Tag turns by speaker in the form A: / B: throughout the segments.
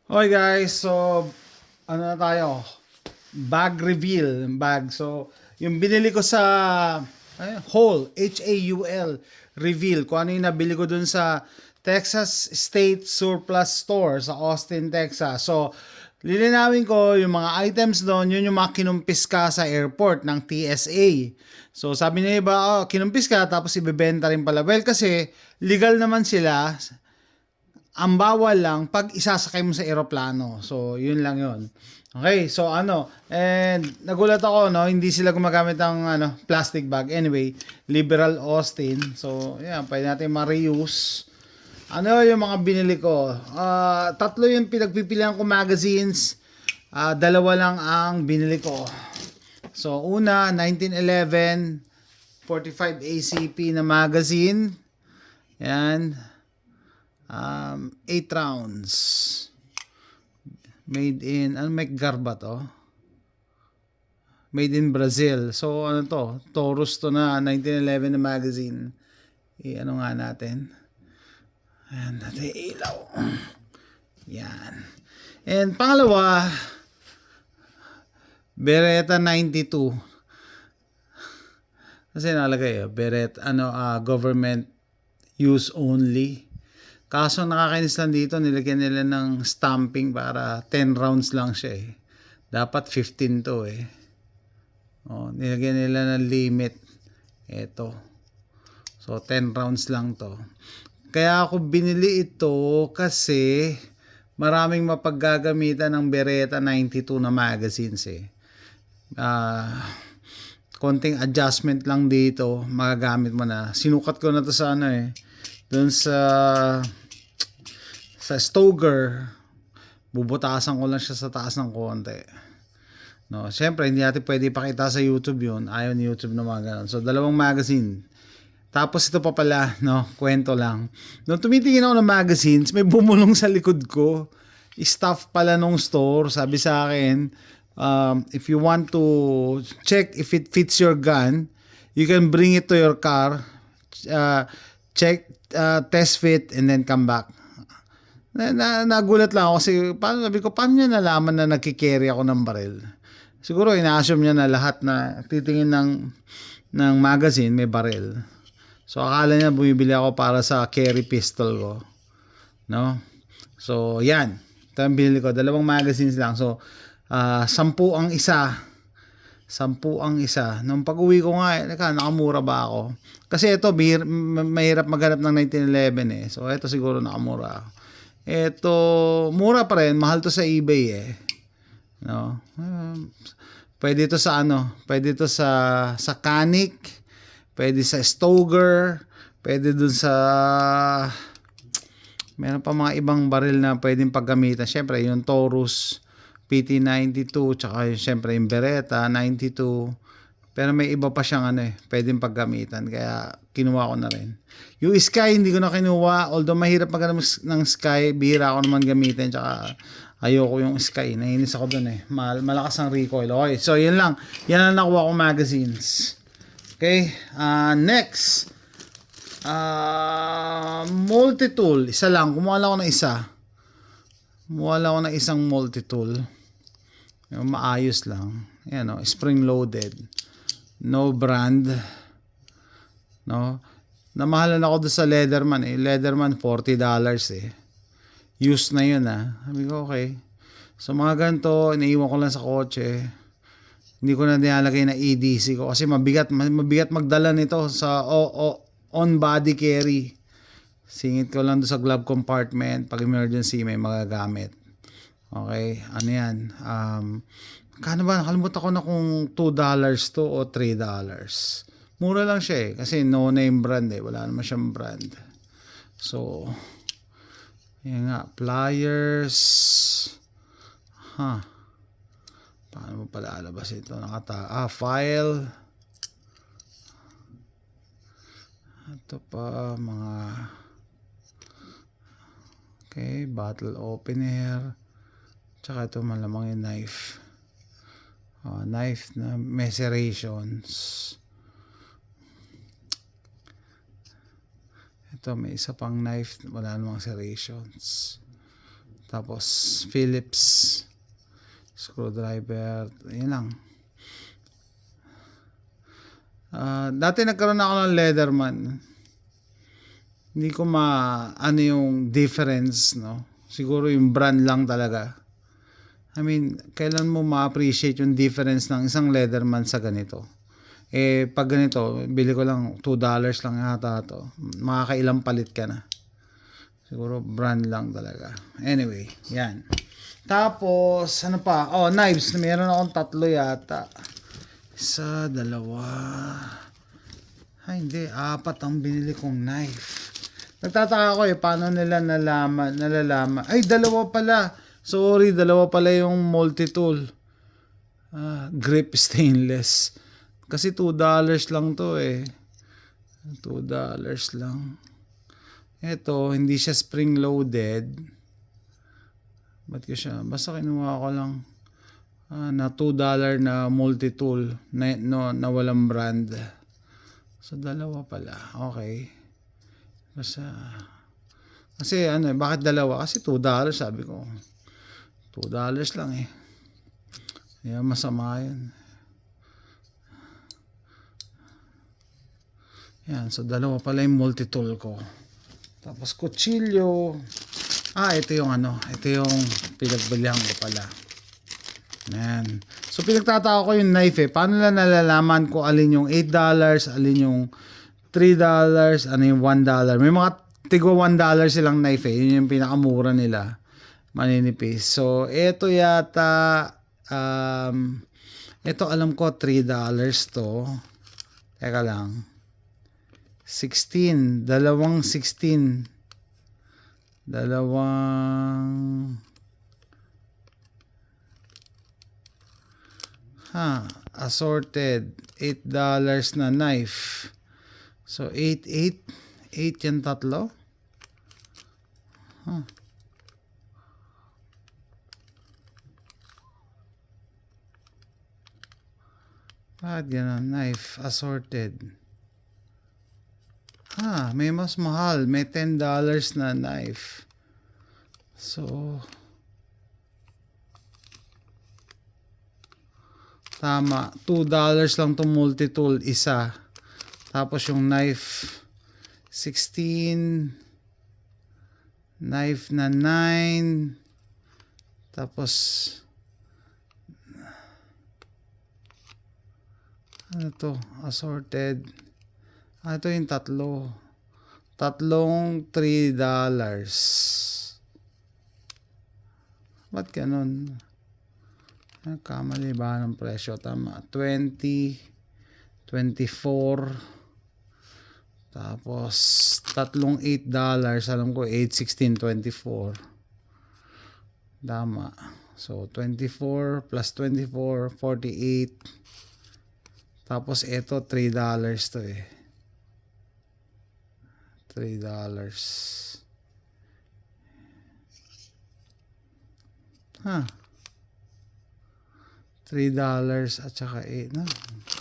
A: Okay guys, so ano na tayo? Bag reveal, bag. So, yung binili ko sa Haul, Haul reveal. Kung ano yung nabili ko dun sa Texas State Surplus Store sa Austin, Texas. So, lilinawin ko yung mga items doon, yun yung mga kinumpis ka sa airport ng TSA. So, sabi nila iba, kinumpis ka tapos ibebenta rin pala. Well, kasi legal naman sila. Ang bawal lang pag isasakay mo sa eroplano. So, yun lang yun. Okay, so and nagulat ako, no, hindi sila gumagamit ng plastic bag. Anyway, Liberal Austin. So, yan, pwede natin ma-reuse. Ano yung mga binili ko? Tatlo yung pinagpipilian ko magazines. Dalawa lang ang binili ko. So, una, 1911 45 ACP na magazine. Yan. 8 rounds. Made in, Garba to? Made in Brazil. So, ano to? Taurus to na, 1911 na magazine. Ano nga natin? Ayan, natin ilaw. Yan. And pangalawa, Beretta 92. Kasi nalagay, Beretta, government use only. Kaso nakakainis lang dito, nilagyan nila ng stamping para 10 rounds lang siya eh. Dapat 15 to eh. Nilagyan nila ng limit. Ito. So 10 rounds lang to. Kaya ako binili ito kasi maraming mapaggagamitan ng Beretta 92 na magazines eh. Konting adjustment lang dito, magagamit mo na. Sinukat ko na to sa doon sa Stoger. Bubutasan ko lang siya sa taas ng konti. No, syempre hindi natin pwede ipakita sa YouTube 'yun. Ayaw ni YouTube na mga ganun. So dalawang magazine. Tapos ito pa pala, no, kwento lang. Nung tumitingin ako ng magazines, may bumulong sa likod ko. Staff pala nung store, sabi sa akin, if you want to check if it fits your gun, you can bring it to your car, check, test fit, and then come back. Nagulat lang ako kasi sabi ko, paano niya nalaman na nagkikerry ako ng baril? Siguro ina-assume niya na lahat na titingin ng magazine may baril. So akala niya bumibili ako para sa carry pistol ko. No? So yan. Ito ang binili ko. Dalawang magazines lang. So 10 ang isa. 10 ang isa. Nung pag-uwi ko nga, nakamura ba ako? Kasi ito, mahirap maghanap ng 1911 eh. So ito siguro nakamura ako. Ito, mura pa rin. Mahal to sa eBay eh. No? Pwede ito sa pwede ito sa Canik, pwede sa Stoger, pwede dun sa meron pa mga ibang baril na pwedeng paggamitan. Syempre, yung Taurus PT92, tsaka syempre yung Beretta 92. Pero may iba pa siyang pwedeng paggamitan. Kaya kinuha ko na rin. Yung Sky hindi ko na kinuha. Although mahirap maghanap ng Sky, bihira ako naman gamitin. Tsaka ayoko yung Sky. Nainis ako dun eh. Malakas ang recoil. Okay, so yun lang. Yan ang nakuha kong magazines. Okay, next. Multi-tool. Isa lang. Kumuha lang ako ng isa. Kumuha lang ako ng isang multi-tool. Yung maayos lang. Yan spring-loaded. No brand. No. Namahalan ako doon sa Leatherman eh. Leatherman $40 eh. Used na yun Sabi ko okay. So mga ganito, iniiwan ko lang sa kotse. Hindi ko na nilalagay na EDC ko kasi mabigat magdala nito sa on body carry. Singit ko lang doon sa glove compartment. Pag emergency may magagamit. Okay, ano yan? Kano ba? Nakalimutan ko na kung $2 to o $3. Mura lang siya eh. Kasi no name brand eh. Wala naman siyang brand. So, yan nga. Pliers. Paano mo pala alabas ito? File. Ito pa, mga okay, bottle opener. Tsaka ito malamang yung knife. Knife na may serrations. Ito may isa pang knife, wala namang serrations. Tapos Phillips screwdriver, yun lang. Dati nagkaroon ako ng Leatherman. Hindi ko ano yung difference, no? Siguro yung brand lang talaga. I mean, kailan mo ma-appreciate yung difference ng isang Leatherman sa ganito? Pag ganito, bili ko lang $2 lang yata to. Makakailang palit ka na. Siguro brand lang talaga. Anyway, yan. Tapos, ano pa? Knives. Meron akong 3 yata. 1, 2. Ay, hindi. 4 ang binili kong knife. Nagtataka ako paano nila nalalaman. Ay, 2 pala. Sorry, 2 pala yung multi-tool. Grip stainless. Kasi $2 lang to $2 lang. Ito, hindi siya spring loaded. Ba't ko siya? Basta kinuha ko lang na $2 na multi-tool na walang brand. So, 2 pala. Okay. Basta, kasi bakit 2? Kasi $2 sabi ko. $2 lang Kaya masama yun. Yan, so 2 pala yung multi-tool ko. Tapos kutsilyo. Ito yung ito yung pinagbilihan ko pala. Yan. So pinagtataka ko yung knife Paano na nalalaman ko alin yung $8, alin yung $3, ano yung $1. May mga tigwa $1 silang knife Yun yung pinakamura nila. Maninipis. So ito yata ito alam ko $3 to. Teka lang. 16, dalawang 16. Assorted $8 na knife. So 8 yung 3. Bakit ganun? Knife assorted. May mas mahal. May $10 na knife. So, tama. $2 lang itong multi-tool. Isa. Tapos yung knife, 16. Knife na 9. Tapos, ano to? Assorted. Ito yung 3. Tatlong $3. Ba't ganun? Kamali ba ng presyo? Tama. 20, 24. Tapos, tatlong $8. Alam ko, 8, 16, 24. Tama. So, 24 plus 24, 48. Tapos, ito, $3 to $3. $3 at saka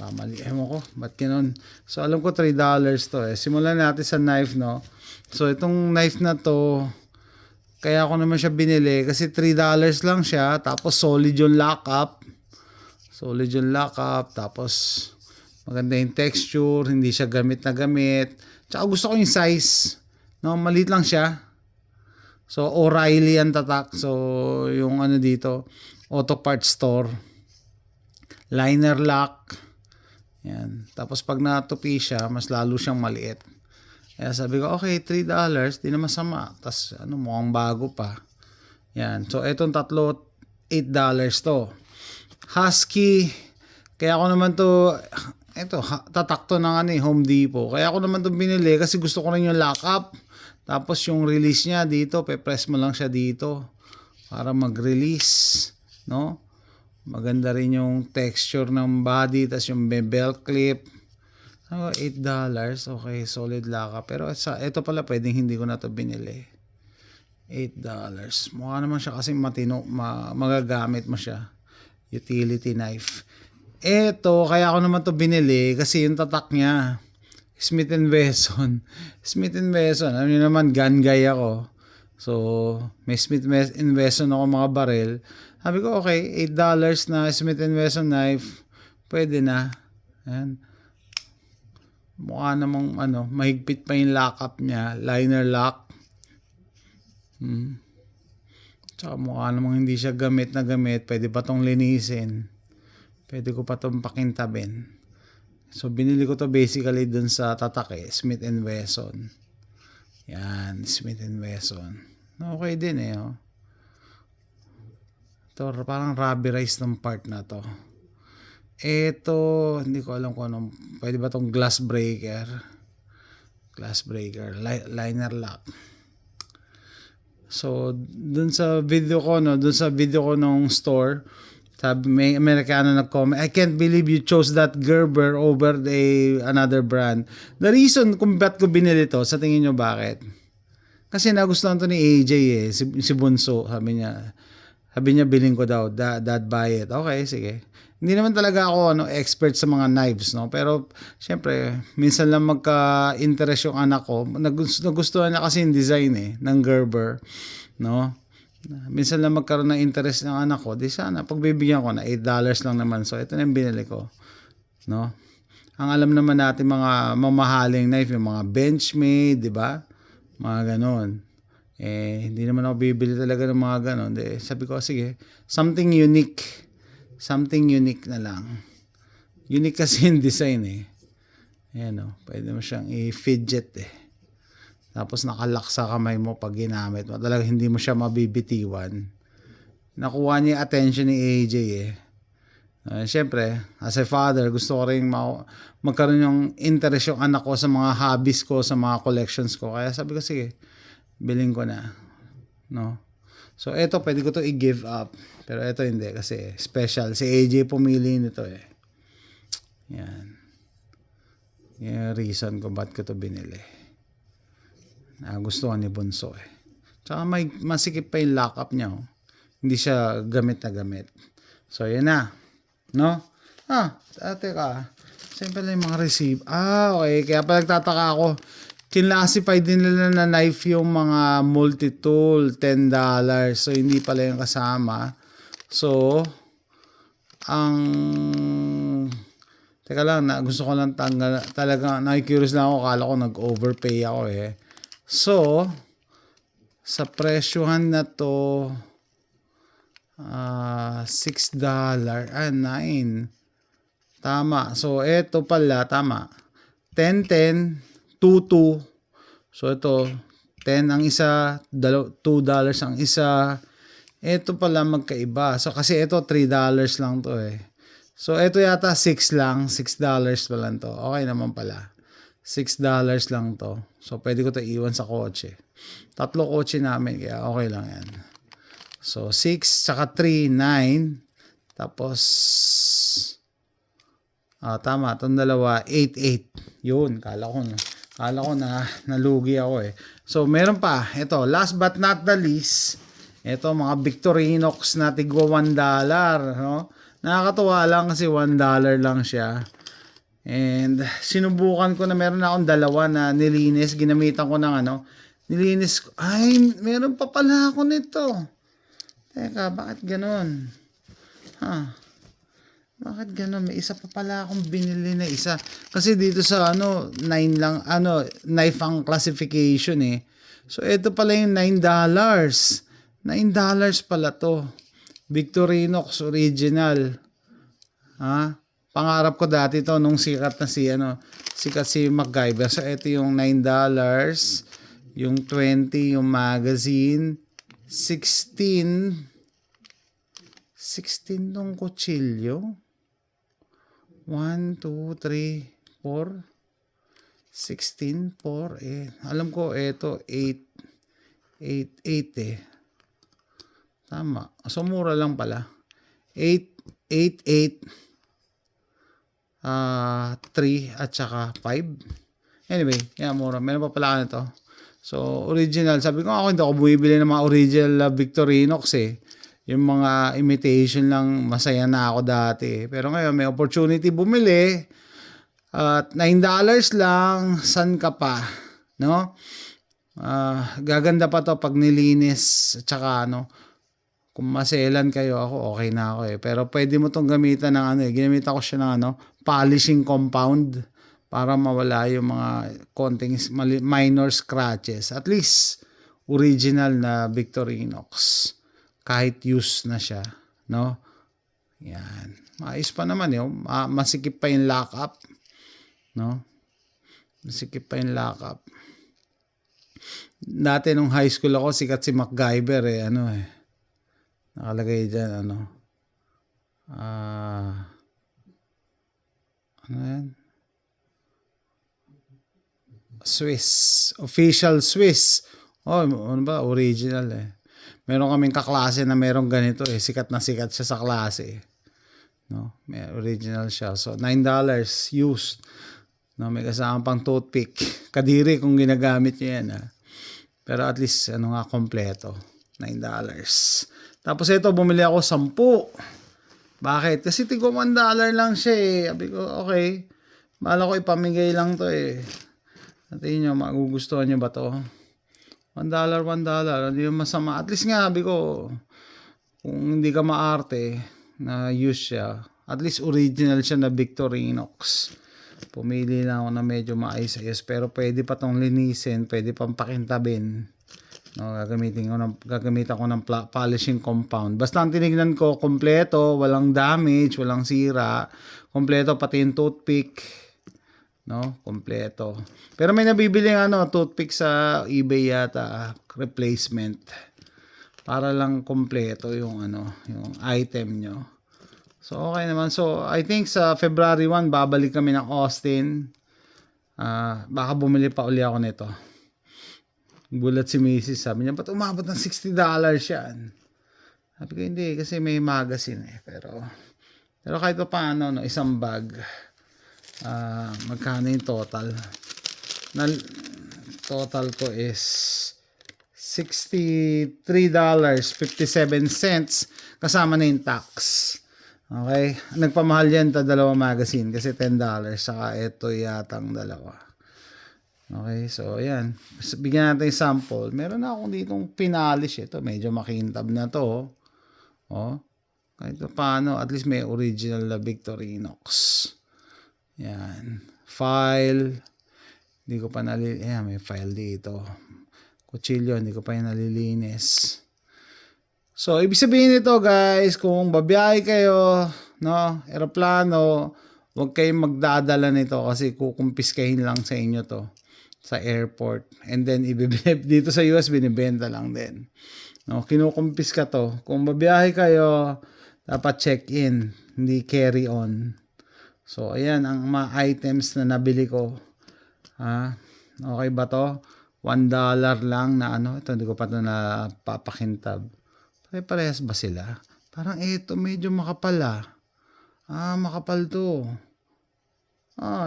A: kamali. Ewan ko, ba't ganun? So, alam ko $3 to Simulan natin sa knife, no? So, itong knife na to, kaya ako naman siya binili kasi $3 lang siya. Tapos, solid yung lockup. Tapos, maganda yung texture. Hindi siya gamit na gamit. Tsaka gusto ko yung size. No, maliit lang siya. So, O'Reilly ang tatak. So, yung dito, auto parts store. Liner lock. Yan. Tapos, pag natupi siya, mas lalo siyang maliit. Kaya sabi ko, okay, $3, di na masama. Tapos, mukhang bago pa. Yan. So, etong tatlo, $8 to. Husky. Kaya ako naman to, tatakto ng Home Depot. Kaya ako naman itong binili kasi gusto ko rin yung lockup. Tapos yung release niya dito, pe-press mo lang siya dito para mag-release, no? Maganda rin yung texture ng body, tas yung belt clip. $8. Okay, solid lockup. Pero ito pala pwedeng hindi ko na to binili. $8. Mukha naman siya kasi matino, magagamit mo siya. Utility knife. Ito, kaya ako naman to binili kasi yung tatak niya, Smith & Wesson. Smith & Wesson, alam niyo naman, gun guy ako. So, may Smith and Wesson ako mga baril. Sabi ko, okay, $8 na Smith and Wesson knife, pwede na. Ayan. Mukha namang mahigpit pa yung lock-up niya, liner lock. Tsaka mukha namang hindi siya gamit na gamit, pwede pa tong linisin. Pwede ko pa tong pakintabin. So, binili ko to basically dun sa tatak Smith and Wesson. Yan, Smith and Wesson. Okay din oh. Ito, parang rubberized ng part na to. Ito, hindi ko alam kung anong, pwede ba tong glass breaker, liner lock. So, dun sa video ko, nung store, sabi, may Amerikano nag-comment, I can't believe you chose that Gerber over another brand. The reason kung ba't ko binili to, sa tingin nyo bakit? Kasi nagustuhan to ni AJ si Bunso, sabi niya bilhin ko daw, dad buy it. Okay, sige. Hindi naman talaga ako expert sa mga knives, no? Pero syempre, minsan lang magka-interest yung anak ko. Nagustuhan niya kasi yung design ng Gerber, no? Minsan lang magkaroon ng interest ng anak ko, di sana pagbibigyan ko na $8 lang naman. So ito na yung binili ko, no? Ang alam naman natin mga mamahaling knife, yung mga Benchmade, di ba? Mga ganon. Hindi naman ako bibili talaga ng mga ganon. Sabi ko, sige, something unique na lang. Unique kasi yung design Ayan pwede mo siyang i-fidget Tapos nakalock sa kamay mo pag ginamit mo. Talaga hindi mo siya mabibitiwan. Nakuha niya yung attention ni AJ Siyempre, as a father, gusto ko rin magkaroon yung interest yung anak ko sa mga hobbies ko, sa mga collections ko. Kaya sabi ko, sige, bilhin ko na. No? So, eto, pwede ko to i-give up. Pero eto hindi, kasi special. Si AJ pumili nito Yan. Yung reason ko ba't ko to binili. Gusto ko ni Bunso Tsaka may masikip pa yung lock-up niya. Hindi siya gamit na gamit. So, yan na. No? Teka. Saan pala yung mga receive? Okay. Kaya pala nagtataka ako. Kinlassify din nila na knife yung mga multi-tool, $10. So, hindi pala yung kasama. So, teka lang, gusto ko lang talaga, nakikurious lang ako, kala ko nag-overpay ako So, sa presyohan na to, $6, $9. Tama. So, eto pala, tama. 10, 10, 2, 2. So, ito, 10 ang isa, $2 ang isa. Ito pala magkaiba. So, kasi ito, $3 lang to So, ito yata 6 lang. $6 pa lang to. Okay naman pala. $6 lang to. So, pwede ko to iwan sa kotse. 3 kotse namin, kaya okay lang yan. So, 6, tsaka 3, 9. Tapos, tama, itong dalawa, 8, 8. Yun, kala ko na nalugi ako So, meron pa. Ito, last but not the least, ito, mga Victorinox na tigwa $1. No? Nakakatuwa lang kasi $1 lang siya. And, sinubukan ko na meron akong dalawa na nilinis. Ginamitan ko ng nilinis ko. Ay, meron pa pala ako nito. Teka, bakit ganun? Bakit ganun? May isa pa pala akong binili na isa. Kasi dito sa 9 lang, knife ang classification So, ito pala yung $9. $9 pala to. Victorinox original. Pangarap ko dati to nung sikat si MacGyver. So, ito yung $9. Yung 20, yung magazine. 16 tong kutsilyo. 1, 2, 3, 4. 16, 4, Alam ko, ito, 8, 8 Tama. So, mura lang pala. 8, 8, 3, at saka 5. Anyway, mura. Meron pa pala nito. So, original. Sabi ko hindi ako bumibili ng mga original Victorinox Yung mga imitation lang, masaya na ako dati. Pero ngayon, may opportunity bumili. At $9 lang, san ka pa? No? Gaganda pa to pag nilinis, at saka ano, kung maselan kayo, ako okay na ako eh. Pero pwede mo tong gamitan ng ano eh, ginamit ko siya ng ano, polishing compound para mawala yung mga konting minor scratches. At least original na Victorinox kahit used na siya, no? Yan. Maayos pa naman yun. Masikip pa yung lock-up, no? Masikip pa yung lock-up. Dati nung high school ako, sikat si MacGyver eh, ano eh. Nakalagay dyan, ano. Ano yan? Swiss. Official Swiss. Oh, ano ba? Original eh. Meron kaming kaklase na merong ganito eh. Sikat na sikat siya sa klase eh. No? May original siya. So, $9 used. No, may kasama pang toothpick. Kadiri kung ginagamit niya yan. Pero at least, ano nga, kompleto. $9. Tapos ito, bumili ako 10. Bakit? Kasi tigwa $1 lang siya eh. Sabi ko, okay. Bala ko ipamigay lang to eh. Natin nyo, magugustuhan nyo ba to? $1, hindi masama. At least nga, sabi ko, kung hindi ka maarte na use siya, at least original siya na Victorinox. Pumili na ako na medyo maayos-ayos, pero pwede pa tong linisin, pwede pang pakintabin. No, gagamitan ko ng polishing compound. Basta ang tinignan ko, kompleto, walang damage, walang sira. Kompleto pati yung toothpick. No, kompleto. Pero may nabibili ng toothpick sa eBay yata, replacement. Para lang kompleto yung yung item nyo. So okay naman. So I think sa February 1 babalik kami ng Austin. Baka bumili pa uli ako nito. Gulat si Mrs. Sabi niya, ba't umabot ng $60 yan? Sabi ko, hindi, kasi may magazine eh. Pero kahit pa paano, no, isang bag, magkano yung total? Total ko is $63.57 kasama na yung tax. Okay? Nagpamahal yan dalawang magazine kasi $10. Saka ito yatang dalawa. Okay, so ayan. Bigyan natin yung sample. Meron na akong ditong pinalish. Ito, medyo makintab na to. Oh. Kahit paano, at least may original na Victorinox. Yan. File. Hindi ko pa nalilinis. Ayan, may file dito. Kutsilyo, hindi ko pa yung nalilinis. So, ibig sabihin nito guys, kung babiyahe kayo, no, eroplano, huwag kayong magdadala nito kasi kukumpiskahin lang sa inyo to sa airport. And then, dito sa US, binibenta lang din. No, kinukumpiska to. Kung babiyahe kayo, dapat check-in, hindi carry-on. So, ayan, ang mga items na nabili ko. Okay ba to? $1 lang na ito, hindi ko pa ito napapakintab. Pare-parehas ba sila? Parang ito, medyo makapal makapal to.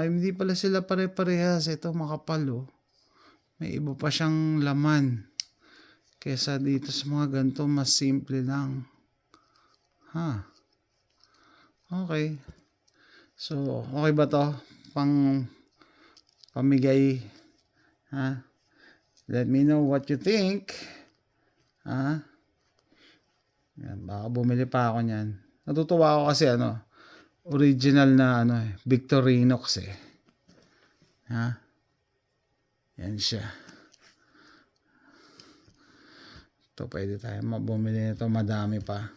A: Hindi pala sila pare-parehas. Ito makapal May iba pa siyang laman. Kesa dito sa mga ganito, mas simple lang. Okay. So, okay ba to? Pamigay. Let me know what you think. Yan, baka bumili pa ako niyan. Natutuwa ako kasi original na Victorinox eh. Yan siya. Ito pwede tayo bumili nito, madami pa.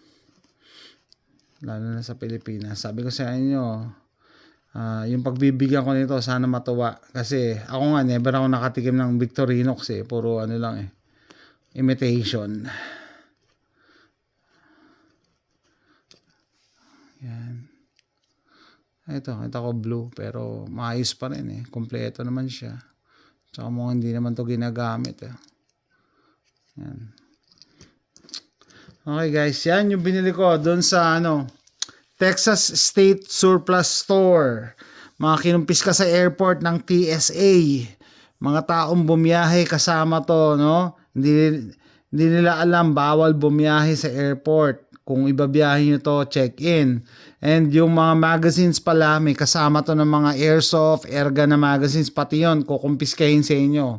A: Lalo na sa Pilipinas. Sabi ko sa inyo, yung pagbibigyan ko nito sana matuwa. Kasi ako nga never ako nakatikim ng Victorinox eh. Puro lang imitation. Yan. Ito, kita ko blue pero maayos pa rin eh. Kompleto naman siya. Tsaka mo hindi naman to ginagamit eh. Yan. Okay guys, yan yung binili ko doon sa Texas State Surplus Store. Mga kinumpis ka sa airport ng TSA. Mga taong bumiyahe kasama to, no? Hindi nila alam bawal bumiyahe sa airport. Kung ibabiyahe nyo to, check-in. And yung mga magazines pala, may kasama to ng mga airsoft, airgun na magazines, pati yun, kukumpiskahin sa inyo.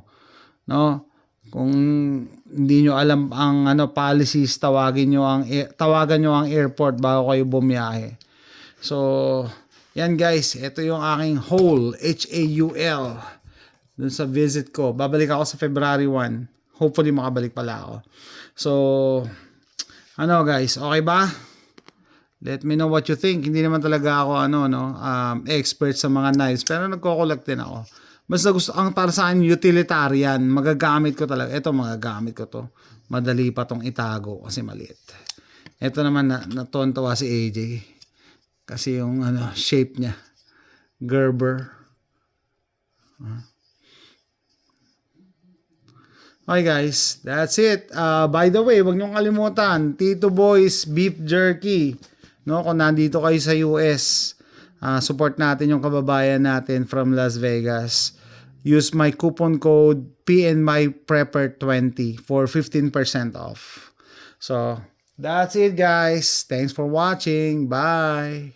A: No? Kung hindi nyo alam ang policies, tawagan nyo ang airport bago kayo bumiyahe. So, yan guys, ito yung aking haul, HAUL, dun sa visit ko. Babalik ako sa February 1. Hopefully makabalik pala ako. So, guys, okay ba? Let me know what you think. Hindi naman talaga ako expert sa mga knives, pero nagko-collect din ako. Basta gusto para sa akin utilitarian, magagamit ko talaga. Ito magagamit ko to. Madali pa tong itago kasi maliit. Ito naman natuwa si AJ. Kasi yung shape niya. Gerber. Okay guys, that's it. By the way, wag niyong kalimutan, Tito Boy's Beef Jerky. No, kung nandito kayo sa US, support natin yung kababayan natin from Las Vegas. Use my coupon code PNMyPrepper20 for 15% off. So, that's it guys. Thanks for watching. Bye.